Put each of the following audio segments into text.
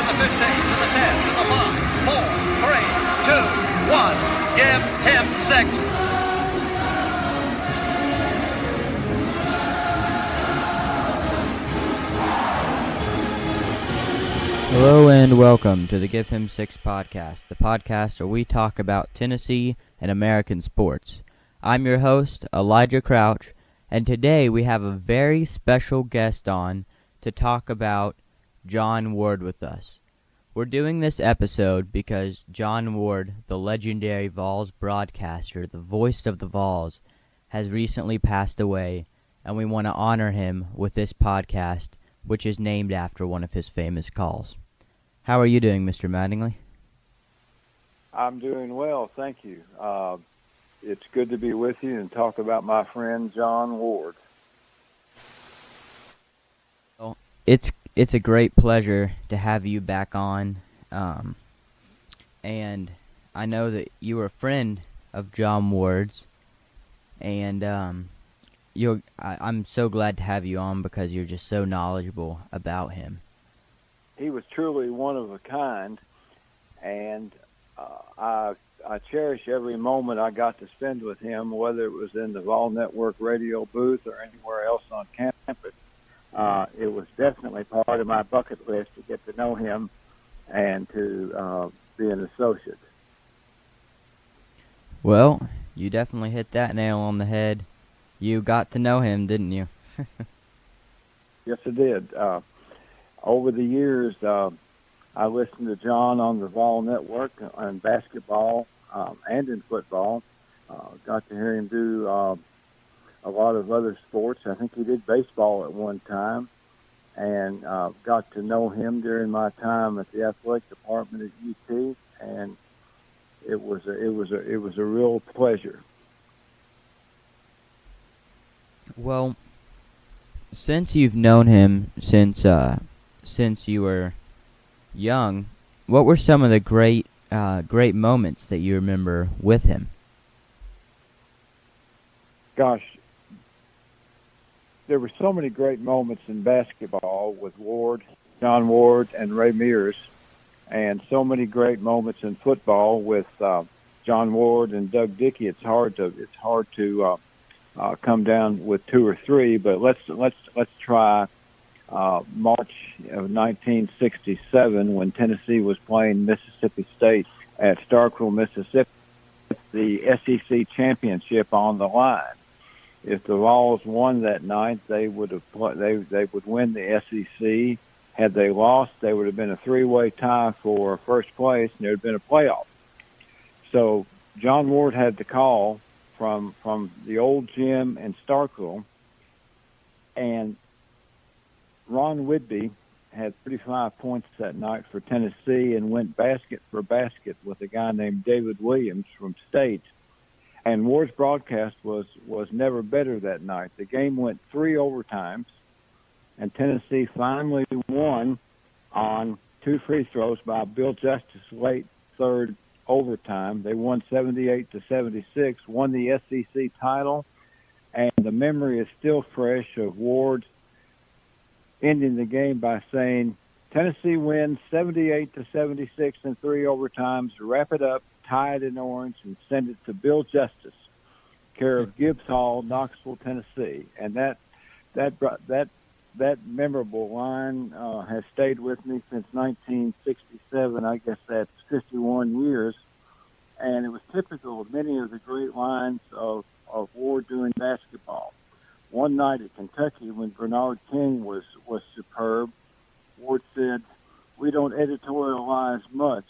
the 15, to the 10, to the 5, 4, 3, 2, 1. Give him 6. Hello and welcome to the Give Him 6 podcast, the podcast where we talk about Tennessee and American sports. I'm your host, Elijah Crouch, and today we have a very special guest on to talk about John Ward with us. We're doing this episode because John Ward, the legendary Vols broadcaster, the voice of the Vols, has recently passed away, and we want to honor him with this podcast, which is named after one of his famous calls. How are you doing, Mr. Mattingly? I'm doing well, thank you. It's good to be with you and talk about my friend John Ward. Well, it's a great pleasure to have you back on, and I know that you were a friend of John Ward's, and I'm so glad to have you on because you're just so knowledgeable about him. He was truly one of a kind, and I cherish every moment I got to spend with him, whether it was in the Vol Network radio booth or anywhere else on campus. It was definitely part of my bucket list to get to know him and to be an associate. Well, you definitely hit that nail on the head. You got to know him, didn't you? Yes, I did. Over the years, I listened to John on the Vol Network on basketball and in football. Got to hear him do a lot of other sports. I think he did baseball at one time, and got to know him during my time at the athletic department at UT, and it was a real pleasure. Well, since you've known him since you were young, what were some of the great moments that you remember with him? Gosh, there were so many great moments in basketball with Ward, John Ward, and Ray Mears, and so many great moments in football with John Ward and Doug Dickey. It's hard to come down with two or three, but let's try March of 1967 when Tennessee was playing Mississippi State at Starkville, Mississippi. The SEC championship on the line. If the Vols won that night, they would win the SEC. Had they lost, they would have been a three-way tie for first place, and there would have been a playoff. So John Ward had the call from the old gym in Starkville, and Ron Whitby had 35 points that night for Tennessee and went basket for basket with a guy named David Williams from State. And Ward's broadcast was never better that night. The game went 3 overtimes, and Tennessee finally won on 2 free throws by Bill Justice late third overtime. They won 78-76, won the SEC title, and the memory is still fresh of Ward ending the game by saying, Tennessee wins 78-76 in 3 overtimes, wrap it up, tie it in orange, and send it to Bill Justice, care of Gibbs Hall, Knoxville, Tennessee. And that memorable line has stayed with me since 1967. I guess that's 51 years. And it was typical of many of the great lines of Ward doing basketball. One night at Kentucky when Bernard King was superb, Ward said, "We don't editorialize much,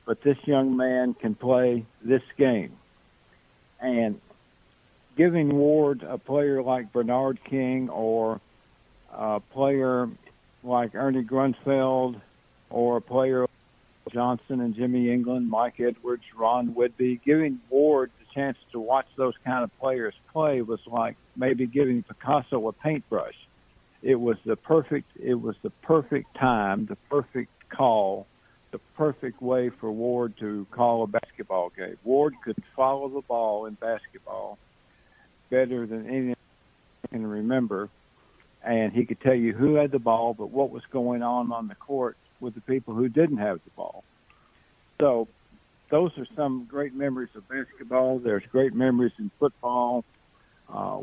but this young man can play this game." And giving Ward a player like Bernard King or a player like Ernie Grunfeld or a player like Johnson and Jimmy England, Mike Edwards, Ron Whitby, giving Ward the chance to watch those kind of players play was like maybe giving Picasso a paintbrush. It was the perfect time, the perfect call, the perfect way for Ward to call a basketball game. Ward could follow the ball in basketball better than anyone can remember, and he could tell you who had the ball, but what was going on the court with the people who didn't have the ball. So those are some great memories of basketball. There's great memories in football.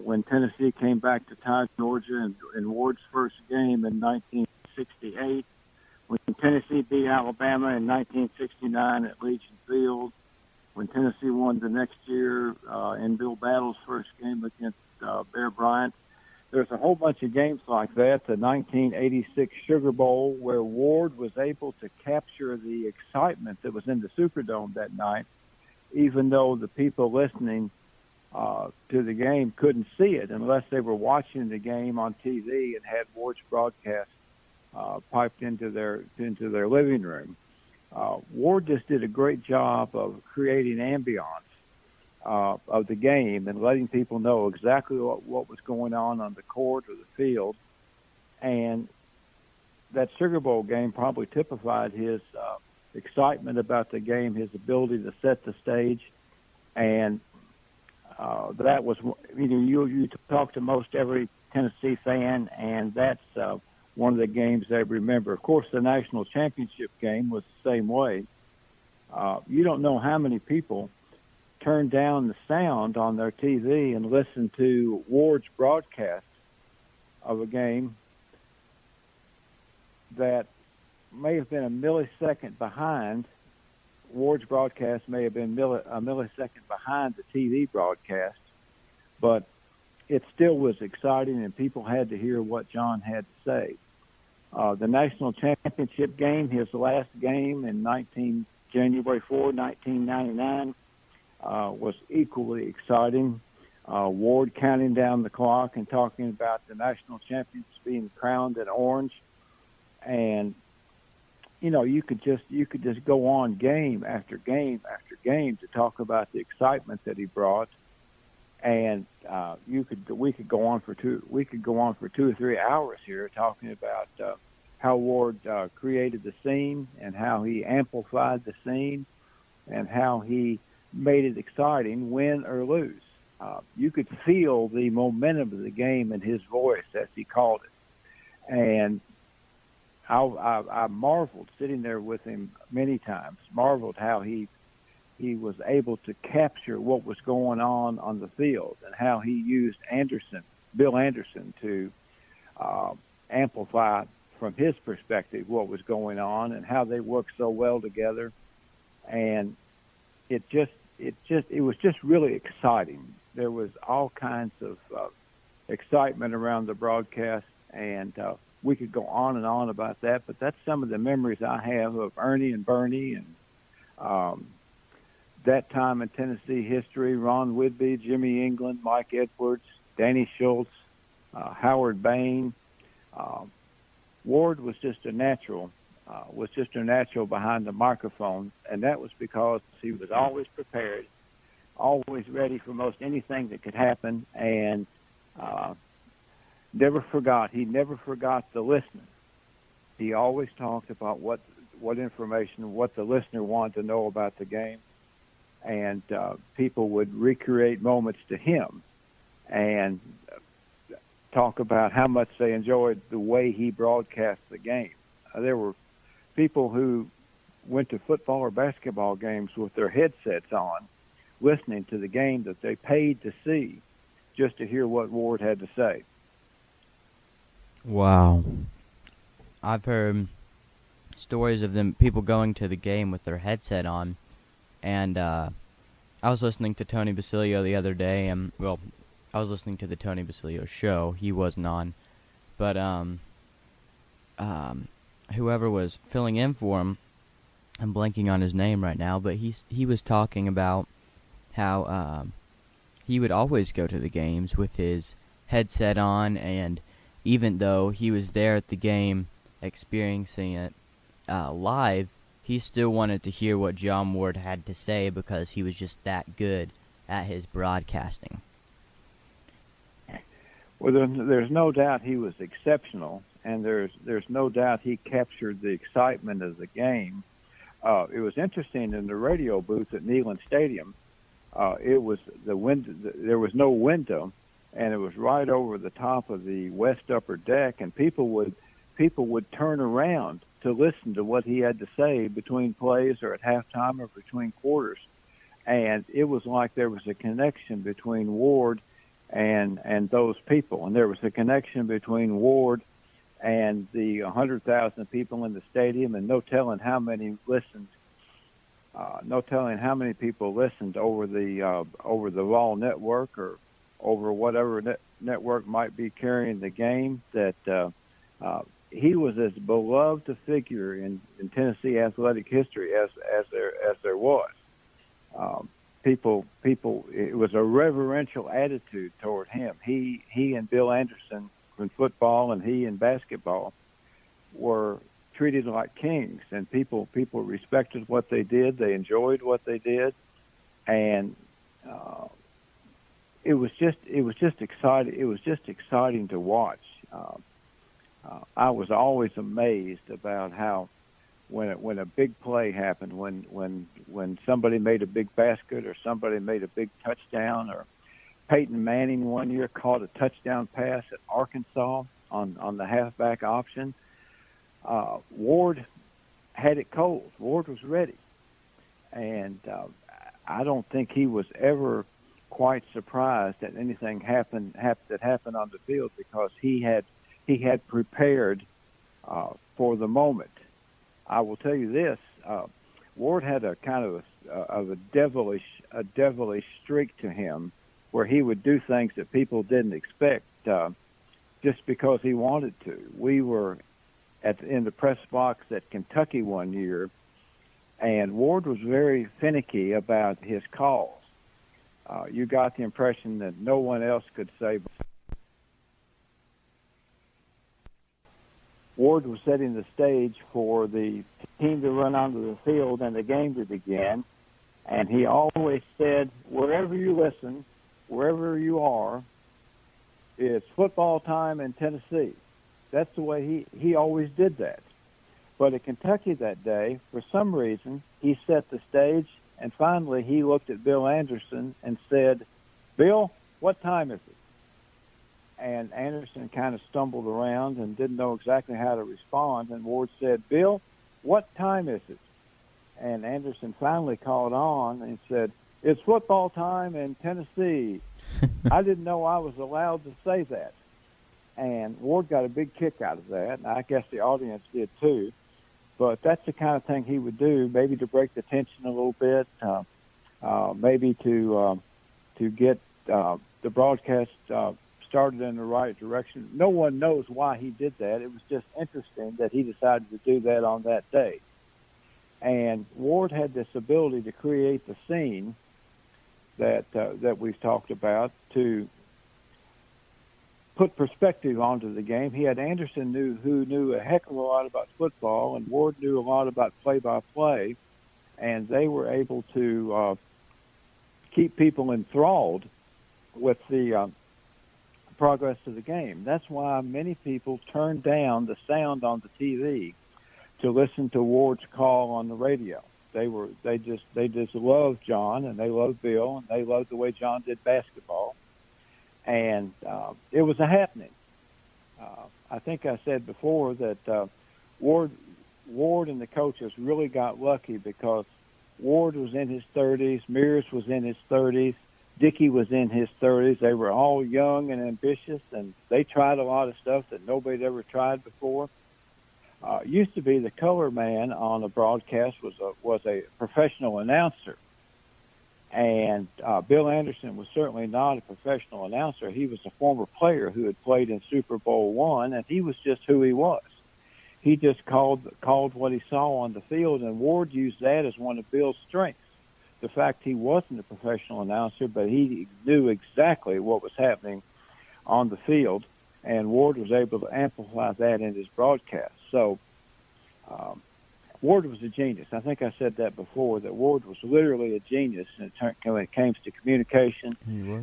When Tennessee came back to tie Georgia in Ward's first game in 1968, when Tennessee beat Alabama in 1969 at Legion Field, when Tennessee won the next year in Bill Battle's first game against Bear Bryant. There's a whole bunch of games like that. The 1986 Sugar Bowl, where Ward was able to capture the excitement that was in the Superdome that night, even though the people listening to the game couldn't see it unless they were watching the game on TV and had Ward's broadcast piped into their living room. Ward just did a great job of creating ambiance of the game and letting people know exactly what was going on the court or the field. And that Sugar Bowl game probably typified his excitement about the game, his ability to set the stage. And that was, you talk to most every Tennessee fan, and that's one of the games they remember. Of course, the national championship game was the same way. You don't know how many people turned down the sound on their TV and listened to Ward's broadcast of a game that may have been a millisecond behind. Ward's broadcast may have been a millisecond behind the TV broadcast, but it still was exciting, and people had to hear what John had to say. The national championship game, his last game in January 4, 1999, was equally exciting. Ward counting down the clock and talking about the national champions being crowned in orange, and you could just go on game after game after game to talk about the excitement that he brought, and we could go on for 2 or 3 hours here talking about how Ward created the scene and how he amplified the scene and how he made it exciting, win or lose. You could feel the momentum of the game in his voice as he called it. And I marveled sitting there with him many times, marveled how he was able to capture what was going on the field and how he used Bill Anderson, to amplify from his perspective what was going on and how they worked so well together. And it was just really exciting. There was all kinds of excitement around the broadcast, and we could go on and on about that, but that's some of the memories I have of Ernie and Bernie and that time in Tennessee history. Ron Whitby, Jimmy England, Mike Edwards, Danny Schultz, Howard Bain. Ward was just a natural behind the microphone, and that was because he was always prepared, always ready for most anything that could happen, and never forgot. He never forgot the listener. He always talked about what information, what the listener wanted to know about the game, and people would recreate moments to him and talk about how much they enjoyed the way he broadcast the game. There were people who went to football or basketball games with their headsets on, listening to the game that they paid to see just to hear what Ward had to say. Wow. I've heard stories of people going to the game with their headset on, and I was listening to Tony Basilio the other day, and I was listening to the Tony Basilio show. He wasn't on, but whoever was filling in for him, I'm blanking on his name right now, but he was talking about how he would always go to the games with his headset on, and even though he was there at the game experiencing it live, he still wanted to hear what John Ward had to say because he was just that good at his broadcasting. Well, there's no doubt he was exceptional, and there's no doubt he captured the excitement of the game. It was interesting in the radio booth at Neyland Stadium. It was the window. There was no window, and it was right over the top of the west upper deck, and people would turn around to listen to what he had to say between plays or at halftime or between quarters. And it was like there was a connection between Ward and those people. And there was a connection between Ward and the 100,000 people in the stadium, and no telling how many listened. No telling how many people listened over the Raw network or over whatever network might be carrying the game. That he was as beloved a figure in Tennessee athletic history as there was. People, it was a reverential attitude toward him. He and Bill Anderson in football and he in basketball were treated like kings, and people respected what they did. They enjoyed what they did, and it was just exciting. It was just exciting to watch. I was always amazed about how when a big play happened, when somebody made a big basket or somebody made a big touchdown, or Peyton Manning one year caught a touchdown pass at Arkansas on the halfback option. Ward had it cold. Ward was ready, and I don't think he was ever quite surprised that anything that happened on the field, because he had prepared for the moment. I will tell you this: Ward had a kind of a devilish streak to him, where he would do things that people didn't expect just because he wanted to. We were in the press box at Kentucky one year, and Ward was very finicky about his calls. You got the impression that no one else could say. Ward was setting the stage for the team to run onto the field and the game to begin, and he always said, wherever you listen, wherever you are, it's football time in Tennessee. That's the way he always did that. But at Kentucky that day, for some reason, he set the stage, and finally he looked at Bill Anderson and said, "Bill, what time is it?" And Anderson kind of stumbled around and didn't know exactly how to respond, and Ward said, "Bill, what time is it?" And Anderson finally caught on and said, "It's football time in Tennessee." I didn't know I was allowed to say that. And Ward got a big kick out of that, and I guess the audience did too. But that's the kind of thing he would do, maybe to break the tension a little bit, maybe to get the broadcast started in the right direction. No one knows why he did that. It was just interesting that he decided to do that on that day. And Ward had this ability to create the scene that we've talked about, to put perspective onto the game. He had Anderson who knew a heck of a lot about football, and Ward knew a lot about play-by-play, and they were able to keep people enthralled with the progress of the game. That's why many people turned down the sound on the TV to listen to Ward's call on the radio. They just loved John, and they loved Bill, and they loved the way John did basketball. And it was a happening. I think I said before that Ward and the coaches really got lucky, because Ward was in his 30s, Mears was in his 30s, Dickey was in his 30s. They were all young and ambitious, and they tried a lot of stuff that nobody had ever tried before. Used to be the color man on a broadcast was a professional announcer. And Bill Anderson was certainly not a professional announcer. He was a former player who had played in Super Bowl I, and he was just who he was. He just called what he saw on the field, and Ward used that as one of Bill's strengths. The fact he wasn't a professional announcer, but he knew exactly what was happening on the field, and Ward was able to amplify that in his broadcast. So Ward was a genius. I think I said that before, that Ward was literally a genius when it came to communication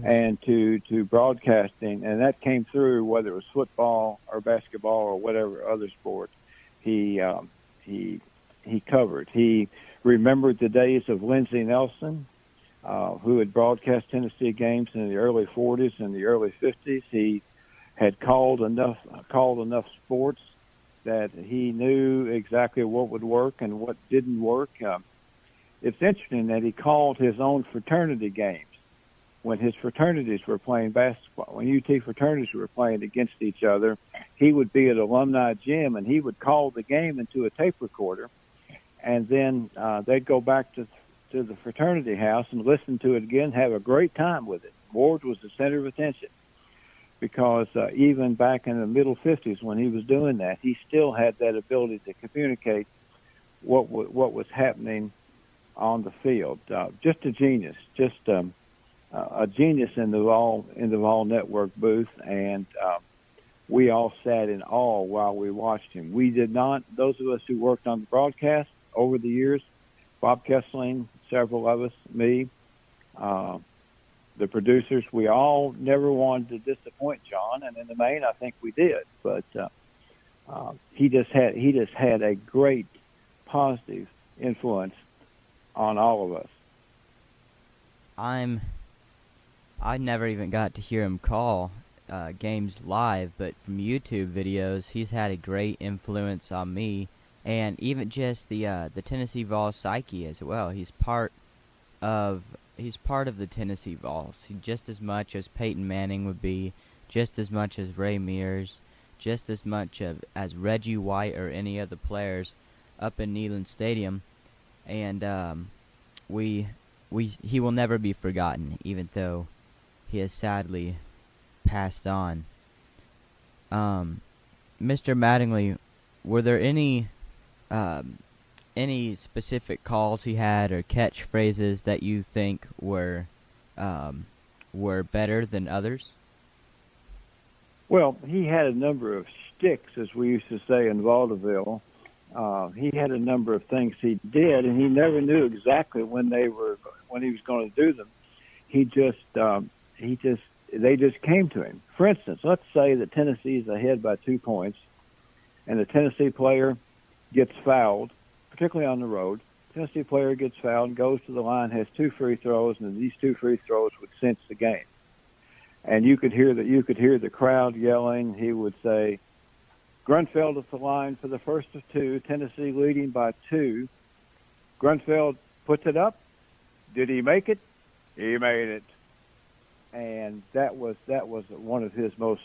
and to broadcasting, and that came through whether it was football or basketball or whatever other sport he covered. He remembered the days of Lindsey Nelson, who had broadcast Tennessee games in the early 40s and the early 50s. He had called enough sports that he knew exactly what would work and what didn't work. It's interesting that he called his own fraternity games when his fraternities were playing basketball. When UT fraternities were playing against each other, he would be at alumni gym and he would call the game into a tape recorder, and then they'd go back to the fraternity house and listen to it again, have a great time with it. Ward was the center of attention because even back in the middle 50s when he was doing that, he still had that ability to communicate what was happening on the field. Just a genius, just a genius in the Vol Network booth, and we all sat in awe while we watched him. We did not, those of us who worked on the broadcast over the years, Bob Kessling, several of us, me, the producers, we all never wanted to disappoint John, and in the main, I think we did. But he just had a great positive influence on all of us. I never even got to hear him call games live, but from YouTube videos, he's had a great influence on me, and even just the Tennessee Vols psyche as well. He's part of the Tennessee Vols, just as much as Peyton Manning would be, just as much as Ray Mears, just as much as Reggie White or any other players up in Neyland Stadium, and he will never be forgotten, even though he has sadly passed on. Mr. Mattingly, were there any specific calls he had or catchphrases that you think were better than others? Well, he had a number of shticks, as we used to say in vaudeville. He had a number of things he did, and he never knew exactly when he was going to do them. They just came to him. For instance, let's say that Tennessee is ahead by 2 points, and the Tennessee player gets fouled, particularly on the road. Tennessee player gets fouled and goes to the line, has 2 free throws, and these 2 free throws would cinch the game. And you could hear the crowd yelling. He would say, Grunfeld at the line for the first of 2, Tennessee leading by 2. Grunfeld puts it up. Did he make it? He made it. And that was one of his most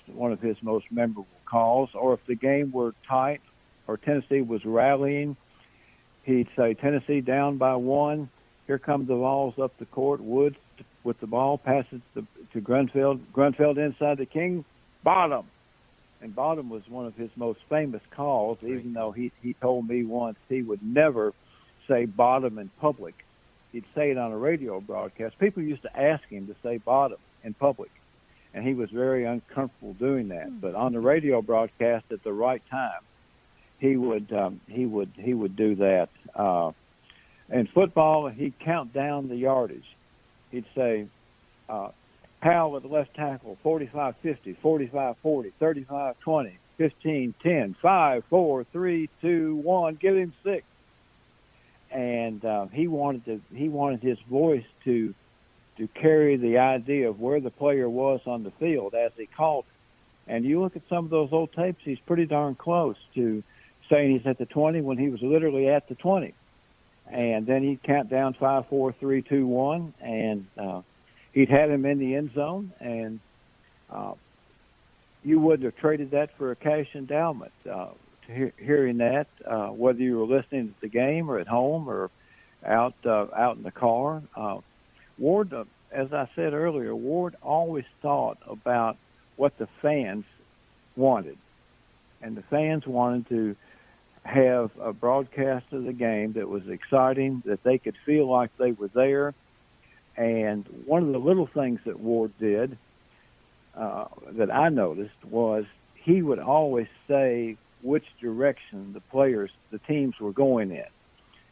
memorable calls. Or if the game were tight or Tennessee was rallying, he'd say, Tennessee down by 1. Here come the Vols up the court. Woods with the ball, passes to Grunfeld. Grunfeld inside the King, bottom. And bottom was one of his most famous calls, even though he told me once he would never say bottom in public. He'd say it on a radio broadcast. People used to ask him to say bottom in public, and he was very uncomfortable doing that. But on the radio broadcast at the right time, he would do that. In football, he'd count down the yardage. He'd say, Powell at the left tackle, 45-50, 45-40, 35-20, 15-10, 5, 4, 3, 2, 1, give him 6. And he wanted his voice to carry the idea of where the player was on the field as he called it. And you look at some of those old tapes, he's pretty darn close to saying he's at the 20 when he was literally at the 20. And then he'd count down 5, 4, 3, 2, 1, and he'd had him in the end zone, and you wouldn't have traded that for a cash endowment. Hearing that, whether you were listening at the game or at home or out in the car, Ward, as I said earlier, Ward always thought about what the fans wanted, and the fans wanted to have a broadcast of the game that was exciting, that they could feel like they were there. And one of the little things that Ward did that I noticed was he would always say which direction the teams were going in.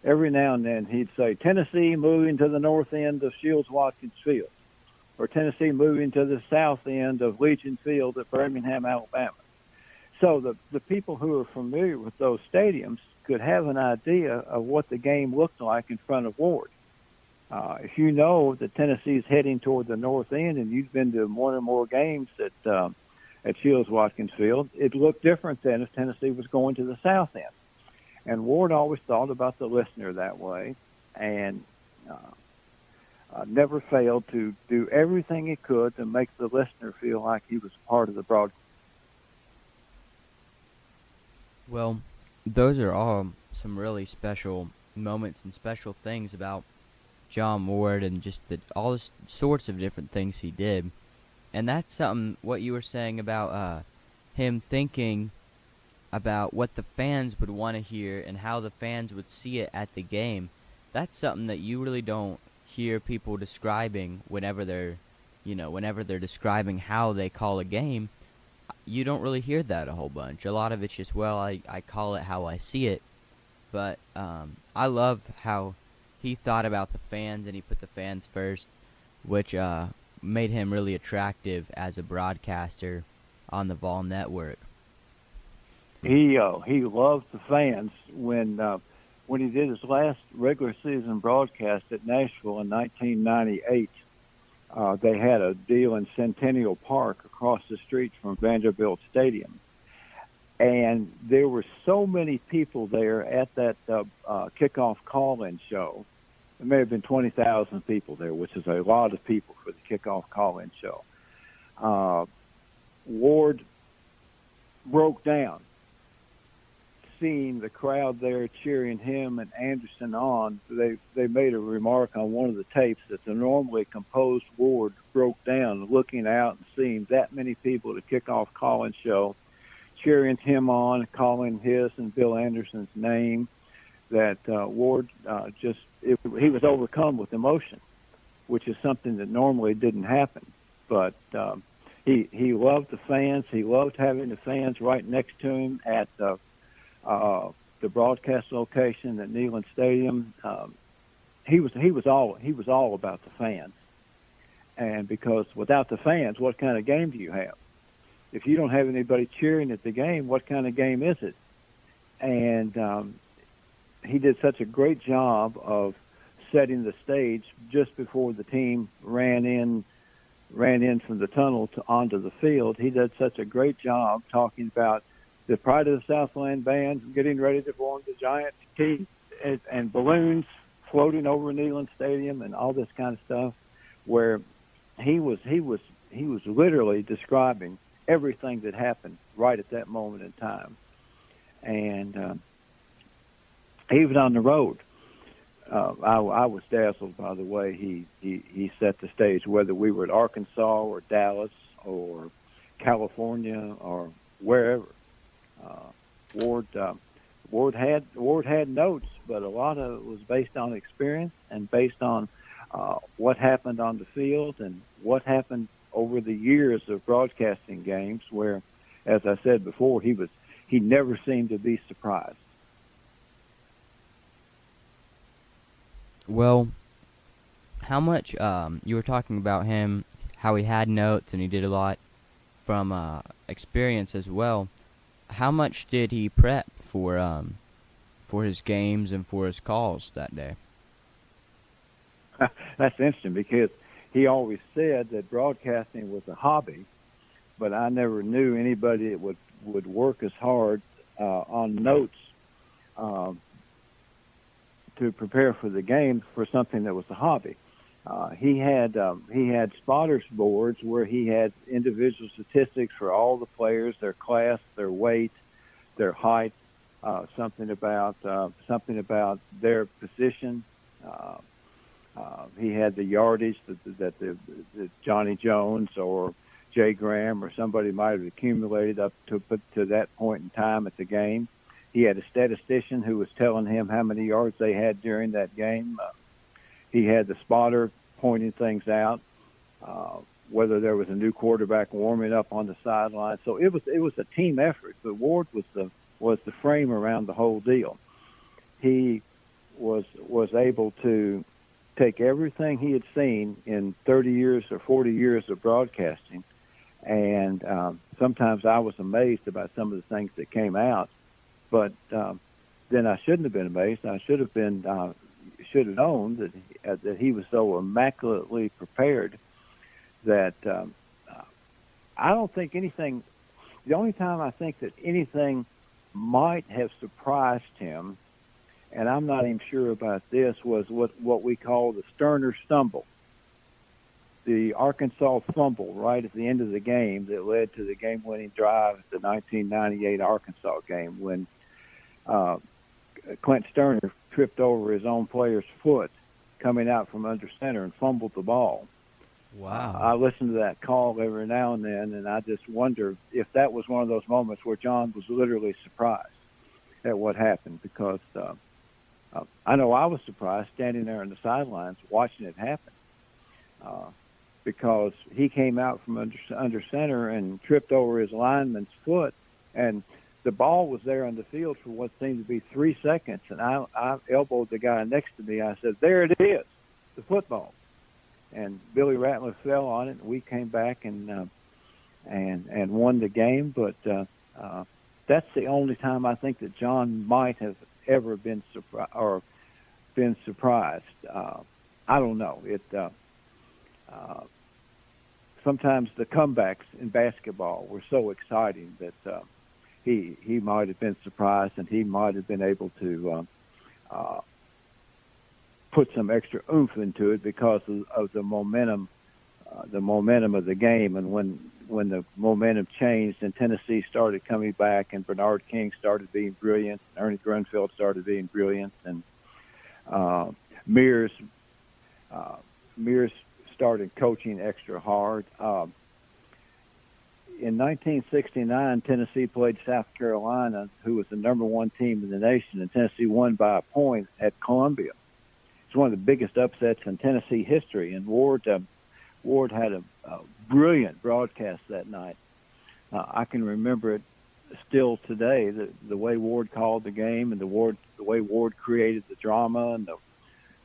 Every now and then he'd say, Tennessee moving to the north end of Shields-Watkins Field, or Tennessee moving to the south end of Legion Field at Birmingham, Alabama. So the people who are familiar with those stadiums could have an idea of what the game looked like in front of Ward. If you know that Tennessee is heading toward the north end and you've been to one or more games at Shields Watkins Field, it looked different than if Tennessee was going to the south end. And Ward always thought about the listener that way, and never failed to do everything he could to make the listener feel like he was part of the broadcast. Well, those are all some really special moments and special things about John Ward, and just all the sorts of different things he did. And that's something, what you were saying about him thinking about what the fans would want to hear and how the fans would see it at the game. That's something that you really don't hear people describing whenever they're describing how they call a game. You don't really hear that a whole bunch. A lot of it's just, well, I call it how I see it. But I love how he thought about the fans, and he put the fans first, which made him really attractive as a broadcaster on the Vol Network. He loved the fans. When he did his last regular season broadcast at Nashville in 1998, they had a deal in Centennial Park across the street from Vanderbilt Stadium. And there were so many people there at that kickoff call-in show. There may have been 20,000 people there, which is a lot of people for the kickoff call-in show. Ward broke down, seeing the crowd there cheering him and Anderson on. They made a remark on one of the tapes that the normally composed Ward broke down, looking out and seeing that many people at a kickoff call-in show cheering him on, calling his and Bill Anderson's name, that Ward he was overcome with emotion, which is something that normally didn't happen. But he loved the fans. He loved having the fans right next to him at the broadcast location at Neyland Stadium. He was all about the fans, and because without the fans, what kind of game do you have? If you don't have anybody cheering at the game, what kind of game is it? And he did such a great job of setting the stage just before the team ran in from the tunnel onto the field. He did such a great job talking about the Pride of the Southland band getting ready to form the giant key and balloons floating over Neyland Stadium and all this kind of stuff, where he was literally describing everything that happened right at that moment in time. And even on the road, I was dazzled by the way he set the stage, whether we were at Arkansas or Dallas or California or wherever. Ward had notes, but a lot of it was based on experience and based on what happened on the field and what happened over the years of broadcasting games, where, as I said before, he never seemed to be surprised. Well, how much you were talking about him, how he had notes and he did a lot from experience as well. How much did he prep for his games and for his calls that day? That's interesting, because he always said that broadcasting was a hobby, but I never knew anybody that would work as hard on notes to prepare for the game for something that was a hobby. He had spotters boards where he had individual statistics for all the players, their class, their weight, their height, something about their position. He had the yardage that Johnny Jones or Jay Graham or somebody might have accumulated up to that point in time at the game. He had a statistician who was telling him how many yards they had during that game. He had the spotter pointing things out, whether there was a new quarterback warming up on the sideline. So it was a team effort. But Ward was the frame around the whole deal. He was able to take everything he had seen in 30 years or 40 years of broadcasting, and sometimes I was amazed about some of the things that came out. But then I shouldn't have been amazed. I should have known that he was so immaculately prepared that I don't think anything the only time I think that anything might have surprised him, and I'm not even sure about this, was what we call the Sterner stumble, the Arkansas fumble right at the end of the game that led to the game-winning drive at the 1998 Arkansas game when Clint Sterner tripped over his own player's foot coming out from under center and fumbled the ball. Wow. I listen to that call every now and then, and I just wonder if that was one of those moments where John was literally surprised at what happened, because I know I was surprised standing there on the sidelines watching it happen, because he came out from under center and tripped over his lineman's foot, and the ball was there on the field for what seemed to be 3 seconds, and I elbowed the guy next to me. I said, "There it is, the football." And Billy Ratliff fell on it, and we came back and won the game. But that's the only time I think that John might have ever been surprised. I don't know. Sometimes the comebacks in basketball were so exciting that he might have been surprised, and he might have been able to put some extra oomph into it because of the momentum of the game. And when the momentum changed and Tennessee started coming back and Bernard King started being brilliant, Ernie Grunfeld started being brilliant, and Mears started coaching extra hard. In 1969, Tennessee played South Carolina, who was the number one team in the nation, and Tennessee won by a point at Columbia. It's one of the biggest upsets in Tennessee history, and Ward had a brilliant broadcast that night. I can remember it still today, the way Ward called the game, and the way Ward created the drama, and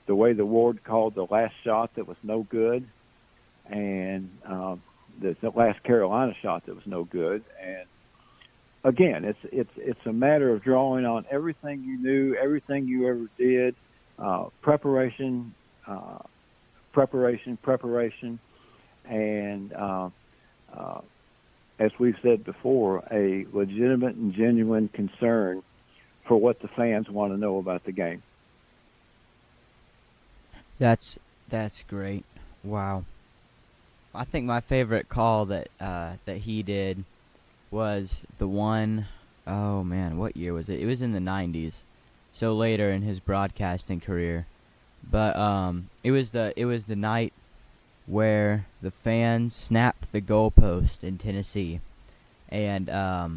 the way the Ward called the last shot that was no good, and the last Carolina shot that was no good. And again, it's a matter of drawing on everything you knew, everything you ever did, preparation, and as we've said before, a legitimate and genuine concern for what the fans want to know about the game. That's great. Wow. I think my favorite call that he did was the one, oh man, what year was it? It was in the 90s. So later in his broadcasting career. But it was the night where the fans snapped the goalpost in Tennessee. And that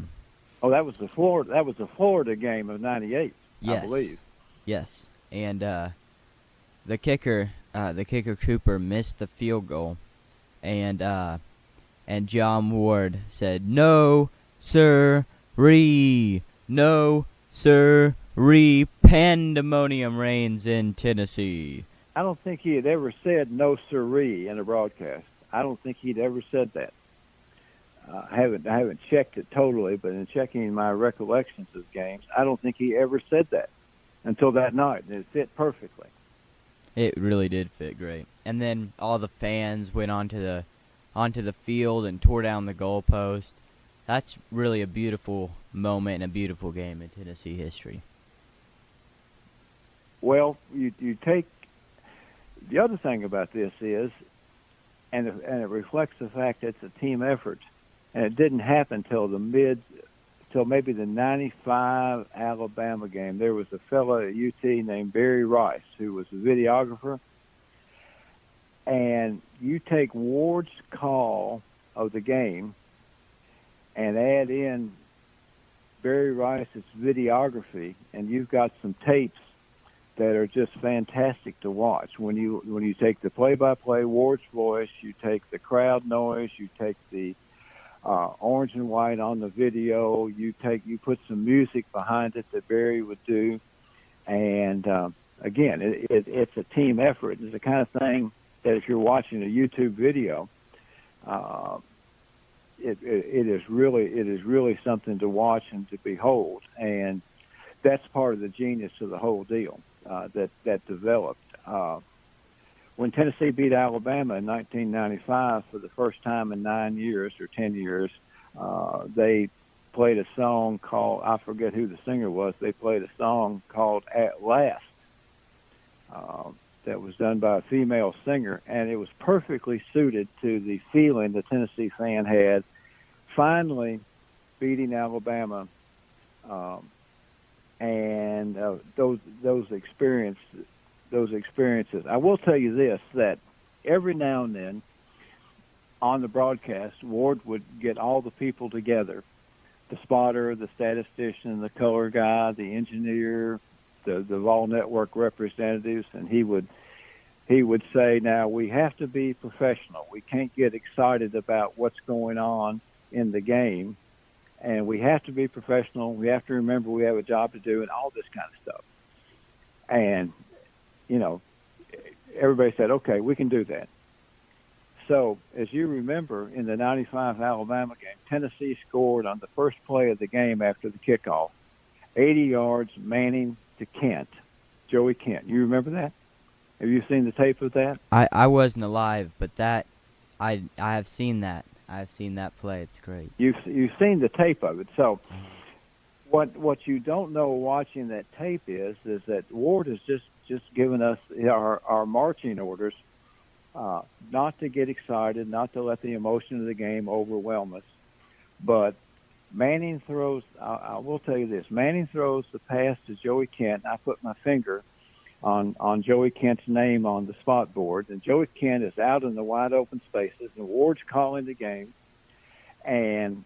was the Florida game of '98, yes, I believe. Yes. And the kicker Cooper missed the field goal, and John Ward said, "No, sir-ree, no, sir-ree, pandemonium reigns in Tennessee." I don't think he had ever said "no siree" in a broadcast. I don't think he'd ever said that. I haven't checked it totally, but in checking my recollections of games, I don't think he ever said that until that night, and it fit perfectly. It really did fit great. And then all the fans went onto the field and tore down the goalpost. That's really a beautiful moment and a beautiful game in Tennessee history. Well, you take the other thing about this is, and it reflects the fact that it's a team effort, and it didn't happen till maybe the '95 Alabama game. There was a fellow at UT named Barry Rice who was a videographer, and you take Ward's call of the game and add in Barry Rice's videography, and you've got some tapes that are just fantastic to watch. When you take the play-by-play, Ward's voice, you take the crowd noise, you take the orange and white on the video, you put some music behind it that Barry would do, and again, it's a team effort. It's the kind of thing that if you're watching a YouTube video, it is really something to watch and to behold, and that's part of the genius of the whole deal that developed. When Tennessee beat Alabama in 1995 for the first time in 9 years or 10 years, They played a song called, I forget who the singer was. They played a song called "At Last." That was done by a female singer, and it was perfectly suited to the feeling the Tennessee fan had finally beating Alabama, and those experiences. I will tell you this: that every now and then on the broadcast, Ward would get all the people together, the spotter, the statistician, the color guy, the engineer, the Vol Network representatives, and he would say, now we have to be professional. We can't get excited about what's going on in the game, and we have to be professional. We have to remember we have a job to do and all this kind of stuff. And, everybody said, okay, we can do that. So, as you remember, in the 95 Alabama game, Tennessee scored on the first play of the game after the kickoff, 80 yards, Manning to Kent, Joey Kent. You remember that? Have you seen the tape of that? I wasn't alive, but that I have seen that. I've seen that play. It's great. You've seen the tape of it. So what you don't know watching that tape is that Ward has just given us our marching orders, not to get excited, not to let the emotion of the game overwhelm us. But Manning throws, I will tell you this, Manning throws the pass to Joey Kent. I put my finger on Joey Kent's name on the spot board, and Joey Kent is out in the wide open spaces, and Ward's calling the game, and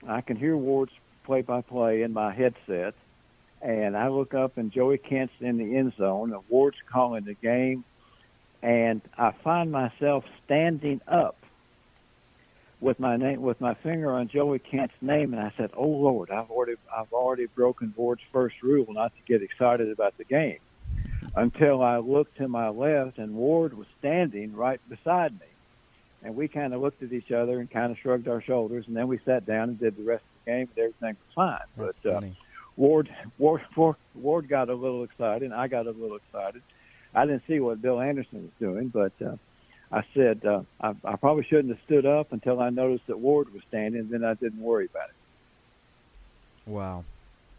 I can hear Ward's play-by-play in my headset, and I look up, and Joey Kent's in the end zone, and Ward's calling the game, and I find myself standing up with my finger on Joey Kent's name, and I said, "Oh Lord, I've already broken Ward's first rule not to get excited about the game." Until I looked to my left, and Ward was standing right beside me. And we kind of looked at each other and kind of shrugged our shoulders, and then we sat down and did the rest of the game, and everything was fine. That's but funny. Ward got a little excited, and I got a little excited. I didn't see what Bill Anderson was doing, but I said I probably shouldn't have stood up until I noticed that Ward was standing, and then I didn't worry about it. Wow.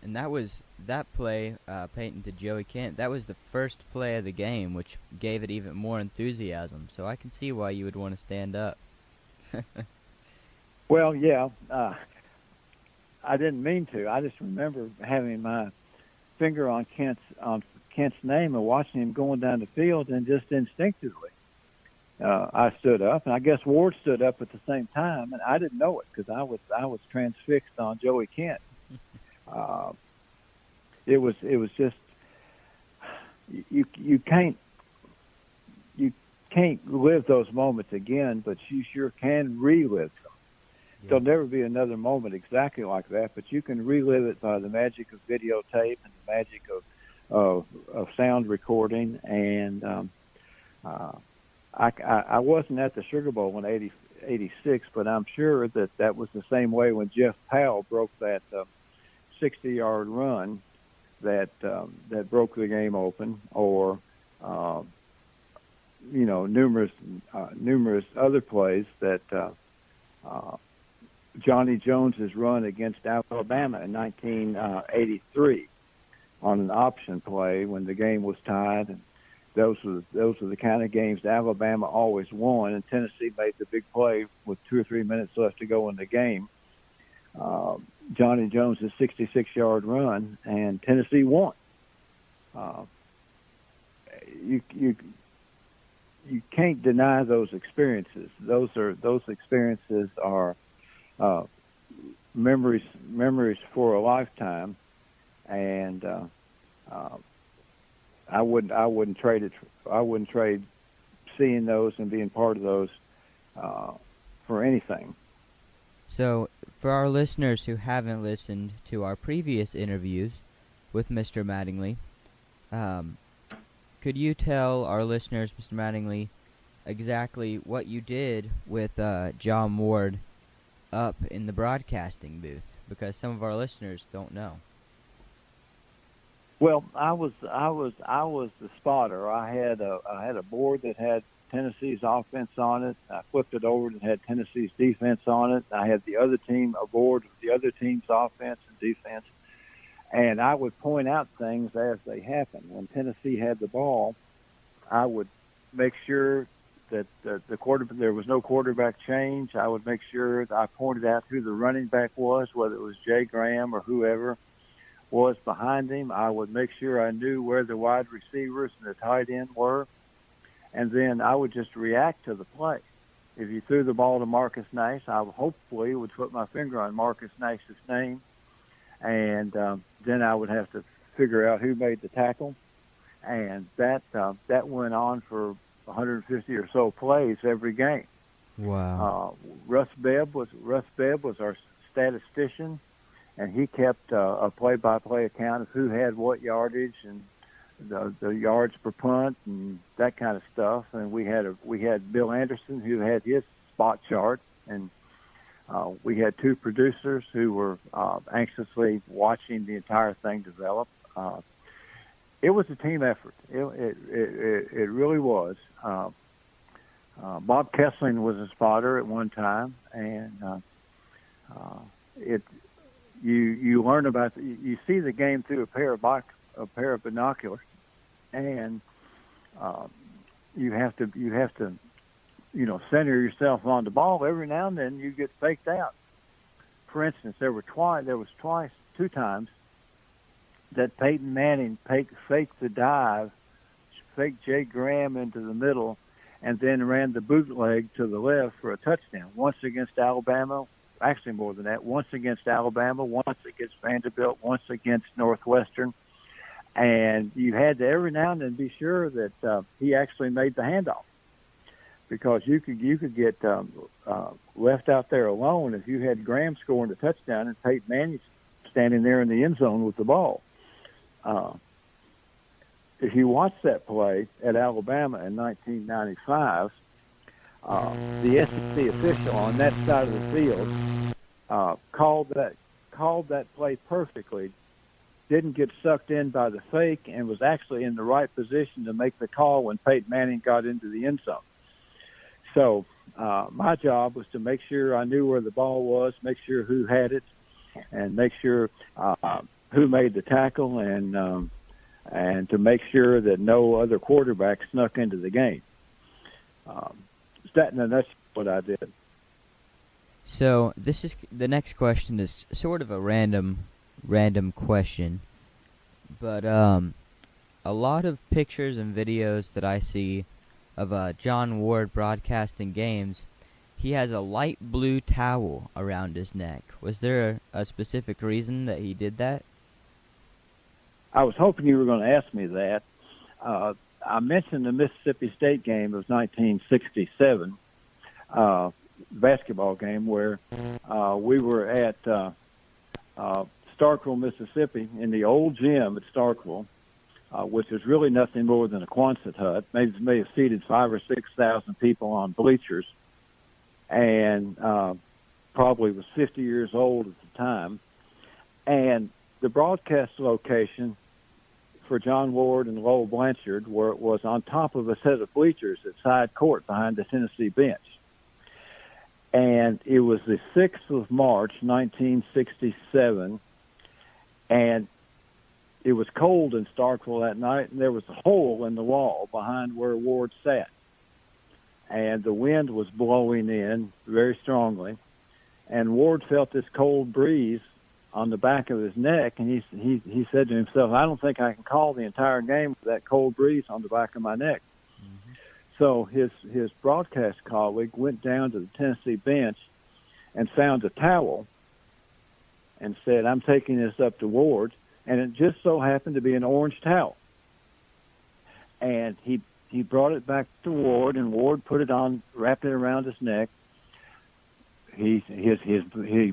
And that play, Peyton to Joey Kent, that was the first play of the game, which gave it even more enthusiasm. So I can see why you would want to stand up. Well, yeah, I didn't mean to. I just remember having my finger on Kent's name and watching him going down the field, and just instinctively, I stood up, and I guess Ward stood up at the same time, and I didn't know it because I was transfixed on Joey Kent. It was just you can't live those moments again, but you sure can relive them. Yeah. There'll never be another moment exactly like that, but you can relive it by the magic of videotape and the magic of sound recording. And I wasn't at the Sugar Bowl in '86, but I'm sure that was the same way when Jeff Powell broke that 60-yard run that broke the game open, or numerous other plays that Johnny Jones's run against Alabama in 1983 on an option play when the game was tied. And those were the kind of games Alabama always won, and Tennessee made the big play with 2 or 3 minutes left to go in the game. Johnny Jones' 66-yard run, and Tennessee won. You can't deny those experiences. Those experiences are memories for a lifetime, and I wouldn't trade it. I wouldn't trade seeing those and being part of those for anything. So, for our listeners who haven't listened to our previous interviews with Mr. Mattingly, could you tell our listeners, Mr. Mattingly, exactly what you did with John Ward up in the broadcasting booth? Because some of our listeners don't know. Well, I was the spotter. I had a board that had Tennessee's offense on it. I flipped it over and had Tennessee's defense on it. I had the other team aboard with the other team's offense and defense. And I would point out things as they happened. When Tennessee had the ball, I would make sure that there was no quarterback change. I would make sure that I pointed out who the running back was, whether it was Jay Graham or whoever was behind him. I would make sure I knew where the wide receivers and the tight end were. And then I would just react to the play. If you threw the ball to Marcus Nash, I hopefully would put my finger on Marcus Nash's name. And then I would have to figure out who made the tackle. And that went on for 150 or so plays every game. Wow. Russ Bebb was our statistician, and he kept a play-by-play account of who had what yardage and the yards per punt and that kind of stuff. And we had Bill Anderson who had his spot chart, and we had two producers who were anxiously watching the entire thing develop. It was a team effort. It really was. Bob Kessling was a spotter at one time, and you learn about you see the game through a pair of binoculars, and you have to center yourself on the ball. Every now and then you get faked out. For instance, there was two times that Peyton Manning faked the dive, faked Jay Graham into the middle, and then ran the bootleg to the left for a touchdown. Once against Alabama, actually more than that, once against Alabama, once against Vanderbilt, once against Northwestern. And you had to every now and then be sure that he actually made the handoff, because you could get left out there alone if you had Graham scoring the touchdown and Peyton Manning standing there in the end zone with the ball. If you watch that play at Alabama in 1995, the SEC official on that side of the field called that play perfectly, didn't get sucked in by the fake, and was actually in the right position to make the call when Peyton Manning got into the end zone. So my job was to make sure I knew where the ball was, make sure who had it, and make sure who made the tackle, and to make sure that no other quarterback snuck into the game. That's what I did. So the next question is sort of a random question, but a lot of pictures and videos that I see of John Ward broadcasting games, he has a light blue towel around his neck. Was there a specific reason that he did that? I was hoping you were going to ask me that. I mentioned the Mississippi State game of 1967, basketball game, where we were at Starkville, Mississippi, in the old gym at Starkville, which is really nothing more than a Quonset hut. May have seated 5,000 or 6,000 people on bleachers, and probably was 50 years old at the time. And the broadcast location for John Ward and Lowell Blanchard was on top of a set of bleachers at side court behind the Tennessee bench. And it was the 6th of March, 1967, and it was cold in Starkville that night, and there was a hole in the wall behind where Ward sat. And the wind was blowing in very strongly, and Ward felt this cold breeze on the back of his neck, and he said to himself, "I don't think I can call the entire game with that cold breeze on the back of my neck." Mm-hmm. So his broadcast colleague went down to the Tennessee bench and found a towel and said, "I'm taking this up to Ward," and it just so happened to be an orange towel. And he brought it back to Ward, and Ward put it on, wrapped it around his neck. He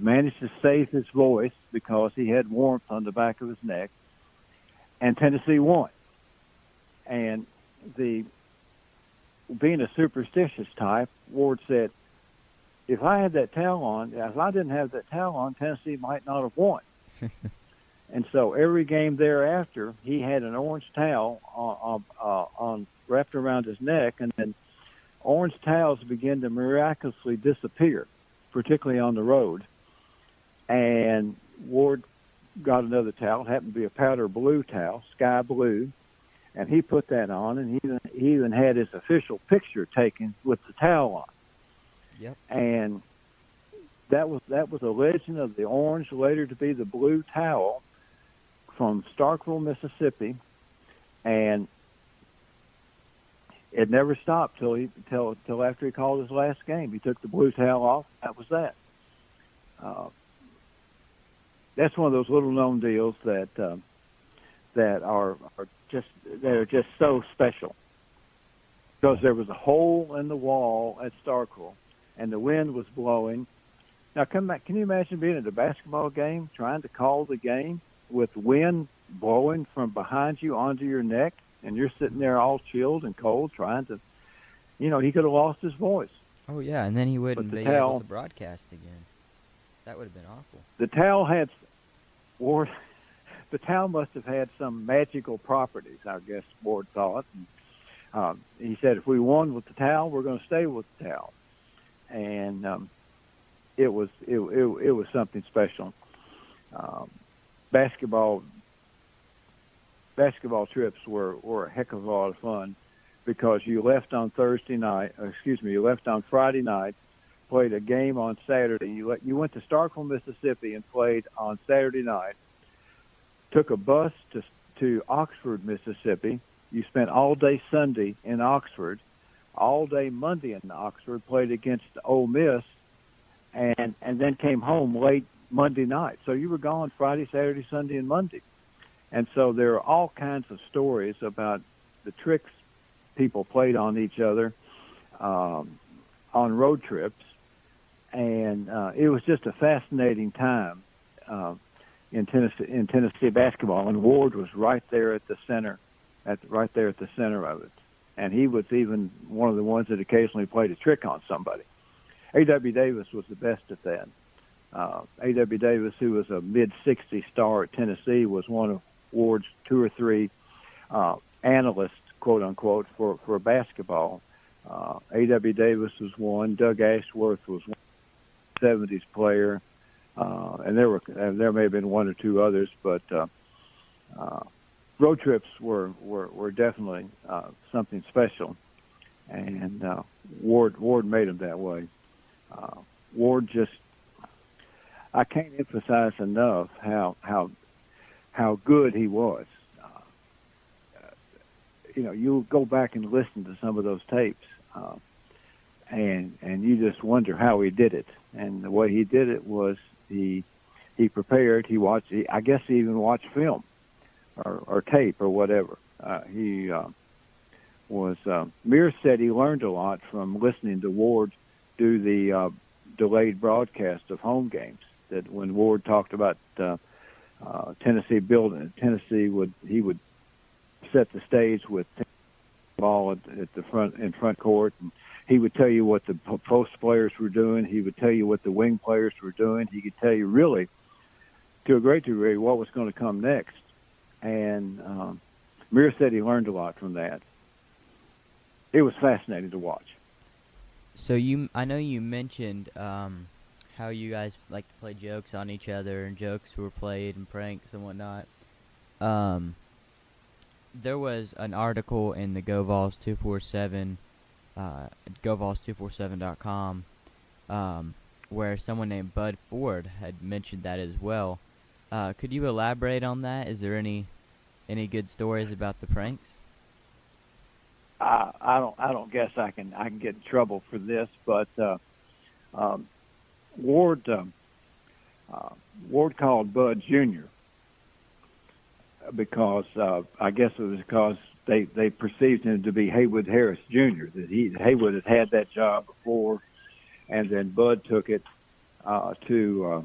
managed to save his voice because he had warmth on the back of his neck, and Tennessee won. And being a superstitious type, Ward said, if I didn't have that towel on, Tennessee might not have won. And so every game thereafter, he had an orange towel on wrapped around his neck, and then orange towels began to miraculously disappear, particularly on the road. And Ward got another towel. It happened to be a powder blue towel, sky blue, and he put that on, and he even had his official picture taken with the towel on. Yep. And that was a legend of the orange, later to be the blue towel, from Starkville, Mississippi, and it never stopped till after he called his last game. He took the blue towel off. That was that. That's one of those little known deals that are just so special, because there was a hole in the wall at Starkville, and the wind was blowing. Now, can you imagine being at a basketball game, trying to call the game with wind blowing from behind you onto your neck, and you're sitting there all chilled and cold trying to, he could have lost his voice. Oh, yeah, and then he wouldn't be able to broadcast again. That would have been awful. The towel must have had some magical properties, I guess Ward thought. And, he said, if we won with the towel, we're going to stay with the towel. And it was something special. Basketball trips were a heck of a lot of fun, because you left on Friday night, played a game on Saturday. You went to Starkville, Mississippi, and played on Saturday night. Took a bus to Oxford, Mississippi. You spent all day Sunday in Oxford, all day Monday in Oxford, played against Ole Miss, and then came home late Monday night. So you were gone Friday, Saturday, Sunday, and Monday. And so there are all kinds of stories about the tricks people played on each other on road trips. And it was just a fascinating time in Tennessee basketball. And Ward was right there at the center, right there at the center of it. And he was even one of the ones that occasionally played a trick on somebody. A.W. Davis was the best at that. A.W. Davis, who was a mid-60s star at Tennessee, was one of Ward's two or three analysts, quote-unquote, for basketball. A.W. Davis was one. Doug Ashworth was one, 70s player. And there may have been one or two others, but road trips were definitely something special. And Ward made them that way. Ward just, I can't emphasize enough how good he was. You go back and listen to some of those tapes, and you just wonder how he did it. And the way he did it was he prepared. I guess he even watched film or tape or whatever. Mears said he learned a lot from listening to Ward do the delayed broadcast of home games. That when Ward talked about Tennessee building, he would set the stage with ball at the front court, and he would tell you what the post players were doing. He would tell you what the wing players were doing. He could tell you really, to a great degree, what was going to come next. And Mears said he learned a lot from that. It was fascinating to watch. So I know you mentioned how you guys like to play jokes on each other, and jokes were played and pranks and whatnot. There was an article in the GoVols 247, GoVols247.com, where someone named Bud Ford had mentioned that as well. Could you elaborate on that? Is there any good stories about the pranks? I don't guess I can get in trouble for this, but Ward called Bud Jr. because I guess it was because they perceived him to be Haywood Harris Jr. That Haywood had that job before, and then Bud took it after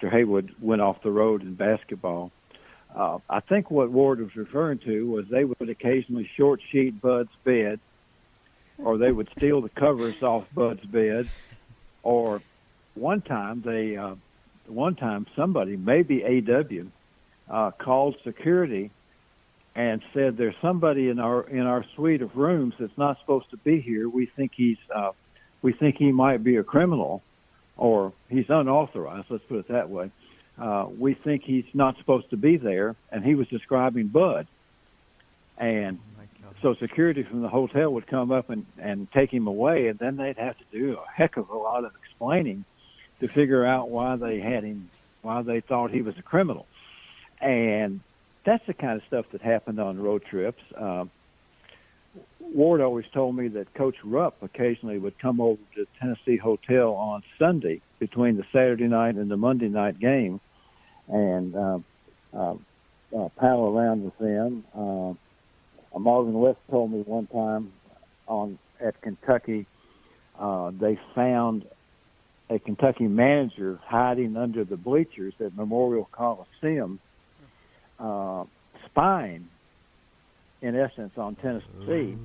Haywood went off the road in basketball. I think what Ward was referring to was they would occasionally short sheet Bud's bed, or they would steal the covers off Bud's bed, or one time somebody, maybe A.W., called security and said, "There's somebody in our suite of rooms that's not supposed to be here. We think he might be a criminal, or he's unauthorized. Let's put it that way. We think he's not supposed to be there." And he was describing Bud. And so security from the hotel would come up and take him away, and then they'd have to do a heck of a lot of explaining to figure out why they had him, why they thought he was a criminal. And that's the kind of stuff that happened on road trips. Ward always told me that Coach Rupp occasionally would come over to the Tennessee Hotel on Sunday between the Saturday night and the Monday night game and pal around with them. Marvin West told me one time at Kentucky, they found a Kentucky manager hiding under the bleachers at Memorial Coliseum, spying, in essence, on Tennessee.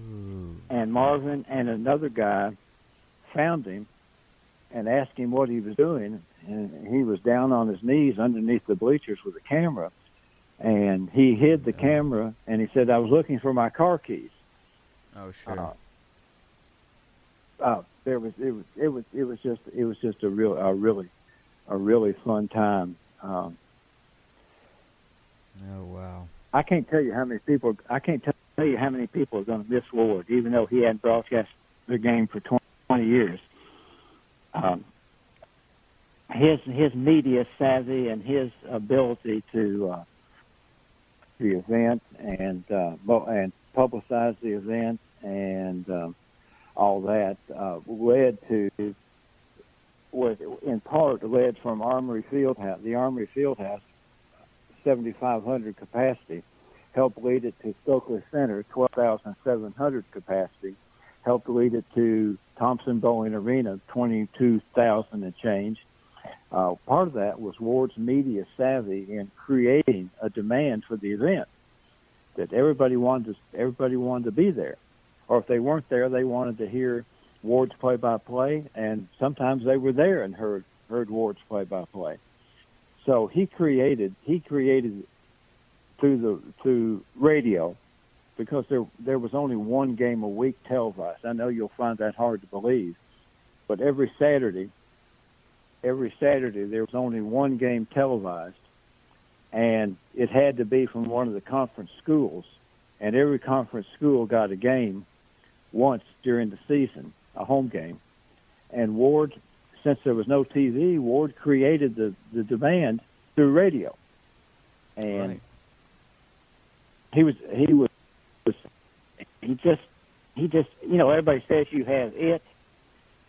And Marvin and another guy found him and asked him what he was doing, and he was down on his knees underneath the bleachers with a camera. And he hid the camera, and he said, "I was looking for my car keys." Oh, sure. It was just a really fun time. Oh, wow. I can't tell you how many people are going to miss Ward, even though he hadn't broadcast the game for 20 years. His media savvy and his ability to the event and publicize the event and all that led from Armory Fieldhouse. The Armory Fieldhouse, 7,500 capacity, helped lead it to Stokely Center, 12,700 capacity, helped lead it to Thompson Bowling Arena, 22,000 and change. Part of that was Ward's media savvy in creating a demand for the event, that everybody wanted to be there, or if they weren't there, they wanted to hear Ward's play-by-play, and sometimes they were there and heard Ward's play-by-play. So he created through radio, because there was only one game a week televised. I know you'll find that hard to believe, but every Saturday there was only one game televised, and it had to be from one of the conference schools, and every conference school got a game once during the season, a home game. And Ward, since there was no TV, Ward created the demand through radio. And right. he just everybody says you have it,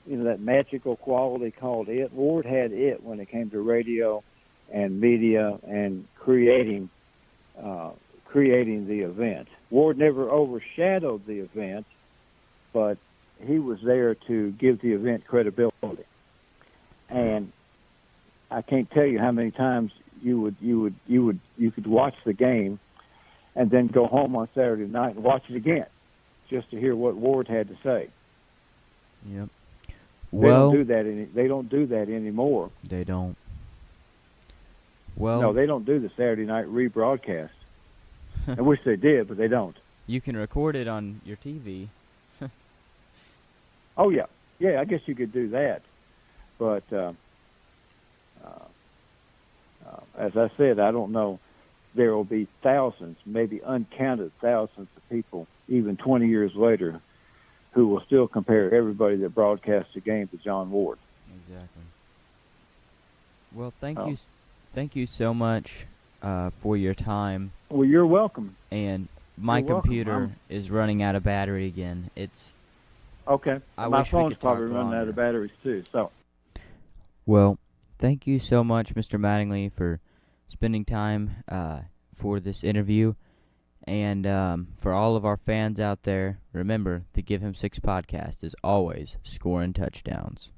that magical quality called it. Ward had it when it came to radio and media and creating the event. Ward never overshadowed the event, but he was there to give the event credibility. And I can't tell you how many times you could watch the game and then go home on Saturday night and watch it again just to hear what Ward had to say. Yep. They don't do that anymore. They don't. Well, no, they don't do the Saturday night rebroadcast. I wish they did, but they don't. You can record it on your TV. Oh yeah, I guess you could do that, but as I said, I don't know. There will be thousands, maybe uncounted thousands of people, even 20 years later, who will still compare everybody that broadcasts the game to John Ward. Exactly. Well, thank you so much for your time. Well, you're welcome. And my computer is running out of battery again. It's okay. My phone's probably running out of batteries too. So. Well, thank you so much, Mr. Mattingly, for spending time for this interview. And for all of our fans out there, remember, the Give Him Six podcast is always scoring touchdowns.